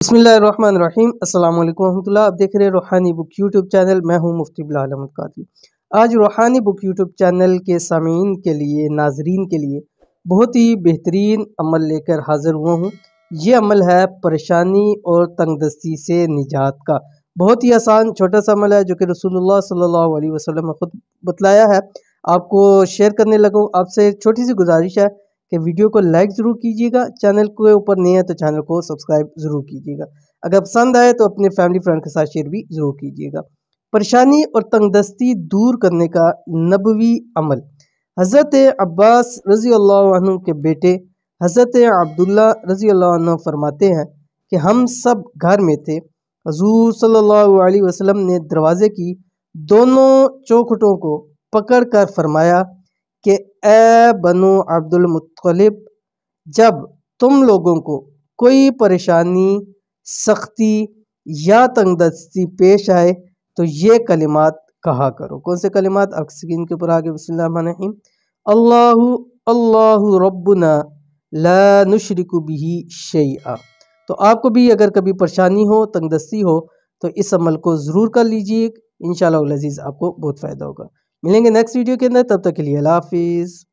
बिस्मिल्लाहिर्रहमानिर्रहीम। अस्सलाम वालेकुम रहमतुल्लाह। आप देख रहे हैं रूहानी बुक यूट्यूब चैनल। मैं हूं मुफ्ती बिलाल अहमद कादरी। आज रूहानी बुक यूट्यूब चैनल के सामीन के लिए, नाजरीन के लिए बहुत ही बेहतरीन अमल लेकर हाजिर हुआ हूं। ये अमल है परेशानी और तंगदस्ती से निजात का। बहुत ही आसान छोटा सा अमल है जो कि रसूलुल्लाह सल्लल्लाहु अलैहि वसल्लम ने खुद बतलाया है। आपको शेयर करने लगा हूं। आपसे छोटी सी गुजारिश है कि वीडियो को लाइक ज़रूर कीजिएगा, चैनल के ऊपर नए हैं तो चैनल को सब्सक्राइब ज़रूर कीजिएगा। अगर पसंद आए तो अपने फैमिली फ्रेंड के साथ शेयर भी ज़रूर कीजिएगा। परेशानी और तंगदस्ती दूर करने का नबवी अमल। हज़रत अब्बास रज़ी अल्लाह अन्हु के बेटे हज़रत अब्दुल्ला रज़ी अल्लाह अन्हु फरमाते हैं कि हम सब घर में थे। हुज़ूर सल्लल्लाहु अलैहि वसल्लम ने दरवाज़े की दोनों चौखटों को पकड़ कर फरमाया कि ए बनु अब्दुल मुत्तलिब, जब तुम लोगों को कोई परेशानी, सख्ती या तंगदस्ती पेश आए तो ये कलिमात कहा करो। कौन से कलिमात? आप स्क्रीन के ऊपर आगे बिस्मिल्लाहिर्रहमानिर्रहीम। अल्लाहु अल्लाहु रब्बुना ला नुशरिकु बिही शैआ। तो आपको भी अगर कभी परेशानी हो, तंगदस्ती हो तो इस अमल को ज़रूर कर लीजिए। इंशाअल्लाह अज़ीज़ आपको बहुत फ़ायदा होगा। मिलेंगे नेक्स्ट वीडियो के अंदर, तब तक के लिए अल्लाह हाफिज़।